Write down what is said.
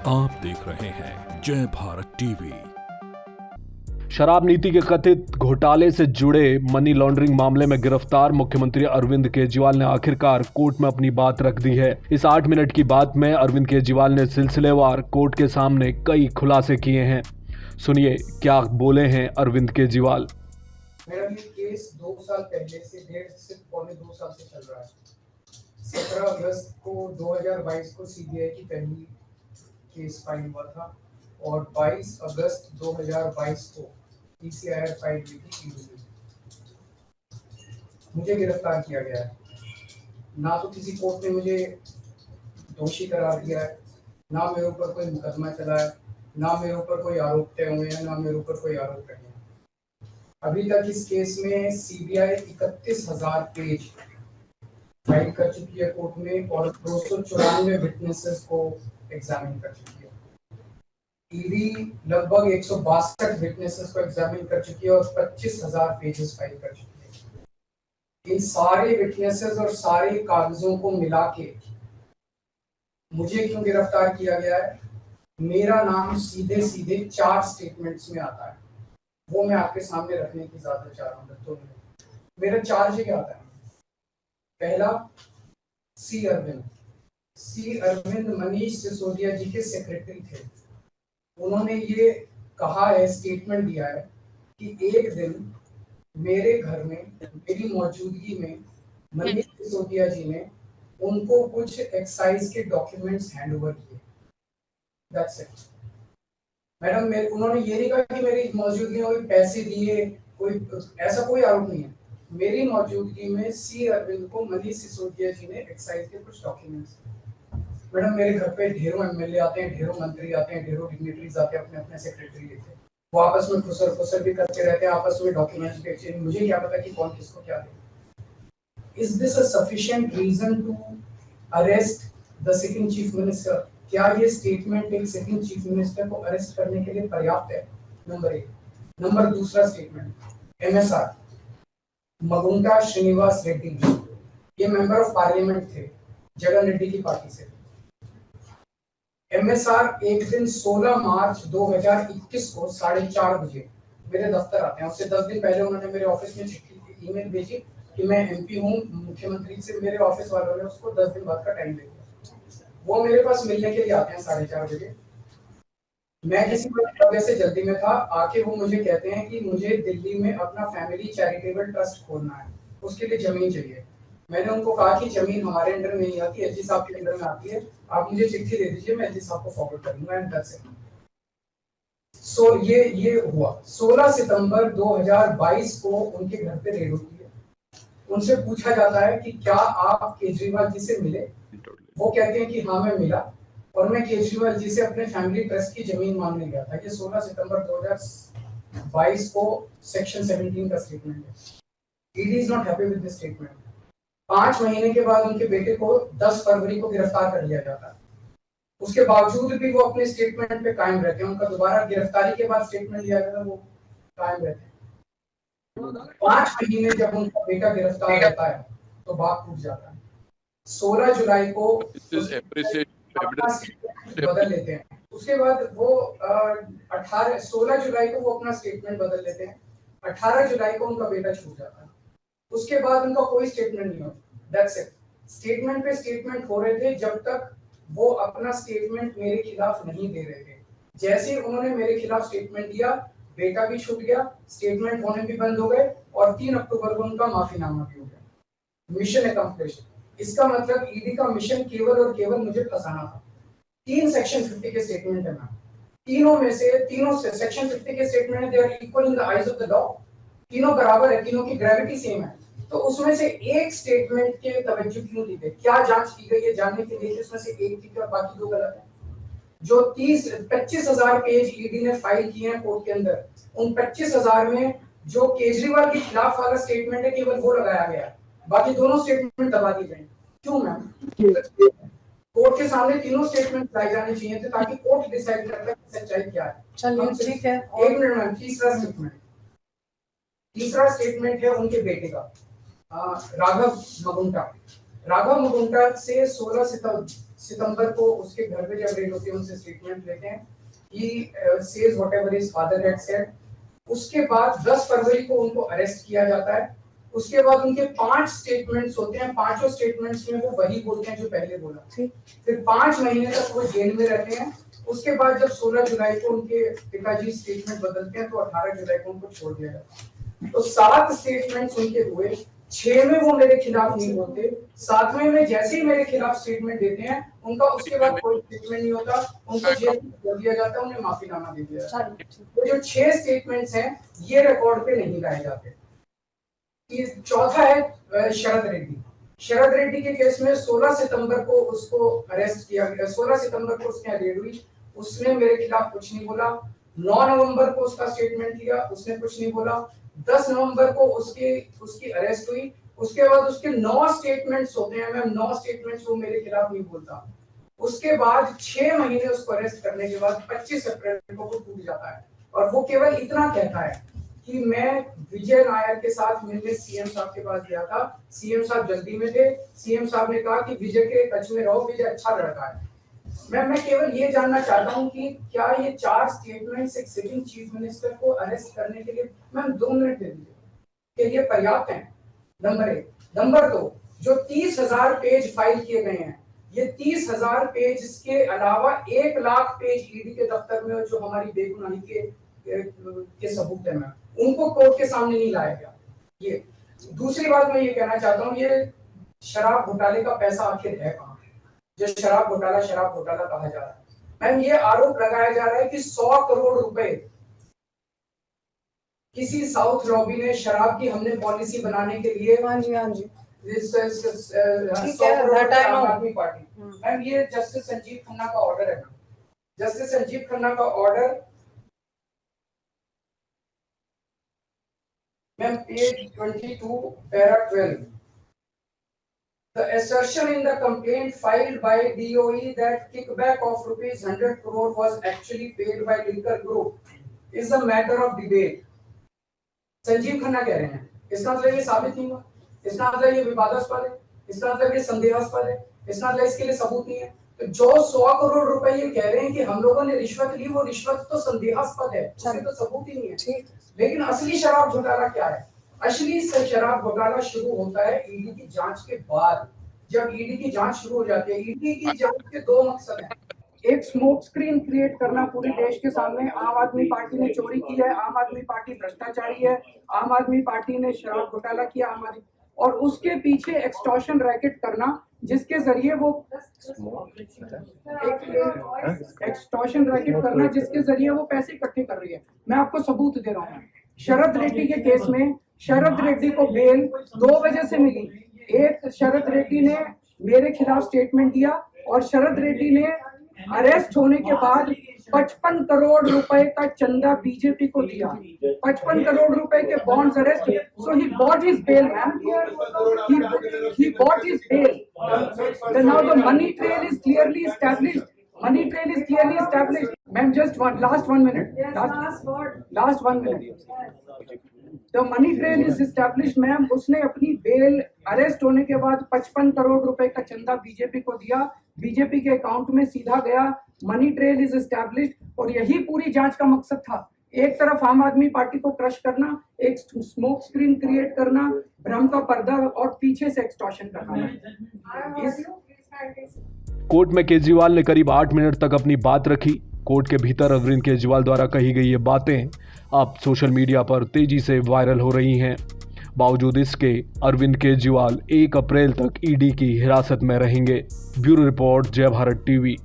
आप देख रहे हैं जय भारत टीवी। शराब नीति के कथित घोटाले से जुड़े मनी लॉन्ड्रिंग मामले में गिरफ्तार मुख्यमंत्री अरविंद केजरीवाल ने आखिरकार कोर्ट में अपनी बात रख दी है। इस 8 मिनट की बात में अरविंद केजरीवाल ने सिलसिलेवार कोर्ट के सामने कई खुलासे किए हैं। सुनिए क्या बोले हैं अरविंद केजरीवाल। मेरा ये केस 2 साल पहले से 1.5 से पौने 2 साल से चल रहा है। 17 अगस्त को 2022 को सीबीआई की पहली केस फाइल हुआ था और 22 अगस्त 2022 को पीसीआर फाइल हुई थी ईडी में। मुझे गिरफ्तार किया गया है। ना तो किसी कोर्ट ने मुझे दोषी करार दिया है, ना मेरे ऊपर कोई मुकदमा चला है, ना मेरे ऊपर कोई आरोप तय हुए हैं, ना मेरे ऊपर कोई आरोप नहीं है। अभी तक इस केस में सीबीआई 31,000 पेज फाइल कर चुकी है कोर्ट में और 294 विटनेसेस को एग्जामिन कर चुकी है। ईडी लगभग 162 विटनेसेस को एग्जामिन कर चुकी है और 25,000 पेजेस फाइल कर चुकी है। इन सारे विटनेसेस और सारे कागजों को मिला के मुझे क्यों गिरफ्तार किया गया है? मेरा नाम सीधे सीधे 4 स्टेटमेंट्स में आता है, वो मैं आपके सामने रखने की इजाजत चाह रहा हूँ। तो मेरा चार्ज क्या आता है? पहला, सी अरविंद मनीष सिसोदिया जी के सेक्रेटरी थे। उन्होंने ये कहा है, स्टेटमेंट दिया है कि एक दिन मेरे घर में मेरी मौजूदगी में मनीष सिसोदिया जी ने उनको कुछ एक्साइज के डॉक्यूमेंट्स हैंड ओवर किए। That's it madam. उन्होंने ये नहीं कहा कि मेरी मौजूदगी में कोई पैसे दिए, कोई ऐसा कोई आरोप नहीं है। मेरी मौजूदगी में सी अरविंद को मनीष सिसोदिया जी ने एक्साइज के कुछ डॉक्यूमेंट्स। मैडम मेरे घर पे ढेरों एमएलए आते हैं, ढेरों मंत्री आते हैं, ढेरों डिग्निटरीज आते हैं, अपने अपने सेक्रेटरी लेते हैं, वो आपस में खुसर भी करते रहते हैं, आपस में डॉक्यूमेंट्स भी एक्सचेंज। मुझे क्या पता कि कौन किसको क्या दे। Is this a sufficient reason to arrest the second chief minister? क्या ये स्टेटमेंट एक सेकंड चीफ मिनिस्टर को अरेस्ट करने के लिए पर्याप्त है? नंबर 1। नंबर दूसरा स्टेटमेंट, एमएसआर मगुंटा श्रीनिवास रेड्डी, ये मेंबर ऑफ पार्लियामेंट थे, जगन रेड्डी की पार्टी से। एमएसआर एक दिन 16 मार्च 2021 को 4:30 बजे मेरे दफ्तर आते हैं। उससे 10 दिन पहले उन्होंने मेरे ऑफिस में चिट्ठी ईमेल भेजी कि मैं एमपी हूँ मुख्यमंत्री से। मेरे ऑफिस वालों ने उसको 10 दिन बाद का टाइम दे दिया। वो मेरे पास मिलने के लिए आते हैं 4:30 बजे। मैं किसी वजह से जल्दी में था, आके वो मुझे कहते हैं कि मुझे दिल्ली में अपना फैमिली चैरिटेबल ट्रस्ट खोलना है, उसके लिए जमीन चाहिए। मैंने उनको कहा कि जमीन हमारे अंडर में नहीं आती, एलजी साहब के अंडर में आती है, आप मुझे चिट्ठी दे दीजिए, मैं एलजी साहब को फॉरवर्ड कर दूंगा एंड दैट्स इट। सो ये हुआ। 16 सितंबर 2022 को उनके घर पे रेड होती है। उनसे पूछा जाता है कि क्या आप केजरीवाल जी से मिले? वो कहते हैं कि हाँ मैं मिला और मैं केजरीवाल जी से अपने फैमिली ट्रस्ट की जमीन मांगने गया था। ये 16 सितंबर 2022 को सेक्शन 17 का स्टेटमेंट है। ED is not happy with this statement. 5 महीने के बाद उनके बेटे को 10 फरवरी को गिरफ्तार कर लिया जाता है। उसके बावजूद भी वो अपने स्टेटमेंट पे कायम रहते हैं। उनका दोबारा गिरफ्तारी के बाद स्टेटमेंट लिया गया, वो कायम रहते हैं। 5 महीने जब उनका बेटा गिरफ्तार रहता है तो बात टूट जाता है। 16 जुलाई को बदल लेते हैं। उसके बाद वो 16 जुलाई को वो अपना स्टेटमेंट बदल लेते हैं। 18 जुलाई को उनका बेटा छूट जाता है। उसके बाद उनका कोई स्टेटमेंट नहीं होता। That's it. स्टेटमेंट पे स्टेटमेंट हो रहे थे जब तक वो अपना स्टेटमेंट मेरे खिलाफ नहीं दे रहे थे। जैसे ही उन्होंने मेरे खिलाफ स्टेटमेंट दिया, बेटा भी छूट गया, स्टेटमेंट होने भी बंद हो गए और 3 अक्टूबर को उनका माफीनामा भी हो गया। Mission accomplished. इसका मतलब ईडी का मिशन केवल और केवल मुझे फंसाना था। 3 सेक्शन 50 के स्टेटमेंट है मैम। तीनों से सेक्शन 50 के स्टेटमेंट है, they are equal in the eyes of the law. तीनों बराबर है, तीनों की ग्रेविटी सेम है। तो उसमें से एक स्टेटमेंट के तवज्जो क्यों दी गई? क्या जांच की गई है जानने के लिए उसमें से एक ठीक है और बाकी 2 गलत है? जो 25,000 पेज ईडी ने फाइल किए हैं कोर्ट के अंदर, उन 25,000 में जो केजरीवाल के खिलाफ वाला स्टेटमेंट है केवल वो लगाया गया, बाकी दोनों स्टेटमेंट दबा दिए गए। क्यों मैम? कोर्ट के सामने तीनों स्टेटमेंट लाए जाने चाहिए थे ताकि कोर्ट डिसाइड कर ले कि सच्चाई क्या है। चलिए ठीक है। 1 मिनट मैम। तीसरा स्टेटमेंट है उनके बेटे का, राघव मगुंटा से 16 सितंबर को उसके घर पे जब रेड होती है उनसे स्टेटमेंट लेते हैं, he says whatever his father had said। उसके बाद 10 फरवरी को उनको अरेस्ट किया जाता है। उसके बाद उनके 5 स्टेटमेंट्स होते हैं, पांचों स्टेटमेंट्स में वो वही बोलते हैं जो पहले बोला। फिर 5 महीने तक वो जेल में रहते हैं। उसके बाद जब 16 जुलाई को उनके पिताजी स्टेटमेंट बदलते हैं तो 18 जुलाई को उनको छोड़ दिया जाता है। तो 7 स्टेटमेंट्स उनके हुए, 6 में वो मेरे खिलाफ नहीं बोलते, 7वें में जैसे ही मेरे खिलाफ स्टेटमेंट देते हैं उनका उसके बाद कोई स्टेटमेंट नहीं होता, उनको जेल में छोड़ दिया जाता है, उन्हें माफीनामा दे दिया जाता है। तो जो 6 स्टेटमेंट्स हैं ये रिकॉर्ड पे नहीं लाए जाते। चौथा है शरद रेड्डी। शरद रेड्डी के केस में 16 सितंबर को उसको अरेस्ट किया गया, 16 सितंबर को उसने रेड हुई, उसने मेरे खिलाफ कुछ नहीं बोला। 9 नवंबर को उसका स्टेटमेंट लिया, उसने कुछ नहीं बोला। 10 नवंबर को उसकी अरेस्ट हुई। उसके बाद उसके 9 स्टेटमेंट्स होते हैं मैम, 9 स्टेटमेंट्स वो मेरे खिलाफ नहीं बोलता। उसके बाद 6 महीने उसको अरेस्ट करने के बाद 25 अप्रैल को वो टूट जाता है और वो केवल इतना कहता है कि मैं विजय नायर के साथ मिलने सीएम साहब के पास गया था, सीएम साहब जल्दी में थे, सीएम साहब ने कहा कि विजय के टच में रहो, विजय अच्छा लड़का है। मैं केवल ये जानना चाहता हूँ कि क्या ये 4 स्टेटमेंट्स एक सिटिंग चीफ मिनिस्टर को अरेस्ट करने के लिए मैम 2 मिनट दे दीजिए कि ये पर्याप्त है? नंबर 1। नंबर 2, जो 30,000 पेज फाइल किए गए हैं, ये 30,000 पेज के अलावा 1 लाख पेज ईडी के दफ्तर में जो हमारी बेगुनाही के सबूत है मैम, उनको कोर्ट के सामने नहीं लाया गया। ये दूसरी बात मैं ये कहना चाहता हूँ, ये शराब घोटाले का पैसा आखिर है कहाँ जो शराब घोटाला कहा जा रहा है? मैम ये आरोप लगाया जा रहा है कि 100 करोड़ रुपए किसी साउथ लॉबी ने शराब की हमने पॉलिसी बनाने के लिए, हाँ जी 100 करोड़ आम आदमी पार्टी। मैम ये जस्टिस संजीव खन्ना का ऑर्डर है। जस्टिस संजीव खन्ना का order ma'am page 22 para 12। The assertion in the complaint filed by DOE that kickback of rupees 100 crore was actually paid by Liquor Group is a matter of debate। Sanjeev Khanna कह रहे हैं, इसका मतलब ये साबित नहीं हुआ, इसका मतलब ये विवादास्पद है, इसका मतलब ये संदेहास्पद है, इसका मतलब इसके लिए सबूत नहीं है। तो जो 100 करोड़ रुपए ये कह रहे हैं कि हम लोगों ने रिश्वत ली, वो रिश्वत तो संदेहास्पद है, उसमें तो सबूत ही नहीं है। लेकिन असली शराब घोटाला क्या है? असली शराब घोटाला शुरू होता है ईडी की जांच के बाद। जब ईडी की जांच शुरू हो जाती है, ईडी की जांच के 2 मकसद हैं। एक स्मोक स्क्रीन क्रिएट करना पूरे देश के सामने, आम आदमी पार्टी ने चोरी की है, आम आदमी पार्टी भ्रष्टाचारी है, आम आदमी पार्टी ने शराब घोटाला किया, और उसके पीछे एक्सटॉर्शन रैकेट करना जिसके जरिए वो एक्सटॉर्शन रैकेट करना जिसके जरिए वो पैसे इकट्ठे कर रही है। मैं आपको सबूत दे रहा हूँ। शरद रेड्डी के केस में शरद रेड्डी को बेल 2 वजह से मिली। एक, शरद रेड्डी ने मेरे खिलाफ स्टेटमेंट दिया और शरद रेड्डी ने अरेस्ट होने के बाद 55 करोड़ रुपए का चंदा बीजेपी को दिया। 55 करोड़ रुपए के bonds arrest, so he bought his bail ma'am, he bought his bail। Then now the money trail is clearly established। Ma'am, just last 1 minute। Last 1 minute। The money trail is established, ma'am. उसने अपनी bell arrest होने के बाद 55 करोड़ रुपए का चंदा BJP को दिया, बीजेपी के अकाउंट में सीधा गया। मनी ट्रेल इज एस्टैब्लिश्ड और यही पूरी जांच का मकसद था। एक तरफ आम आदमी पार्टी को क्रश करना, एक स्मोक स्क्रीन क्रिएट करना, भ्रम का पर्दा, और पीछे से एक्सटॉर्शन करना। कोर्ट में केजरीवाल ने करीब 8 मिनट तक अपनी बात रखी। कोर्ट के भीतर अरविंद केजरीवाल द्वारा कही गई ये बातें अब सोशल मीडिया पर तेजी से वायरल हो रही हैं। बावजूद इसके अरविंद केजरीवाल 1 अप्रैल तक ईडी की हिरासत में रहेंगे। ब्यूरो रिपोर्ट, जय भारत टीवी।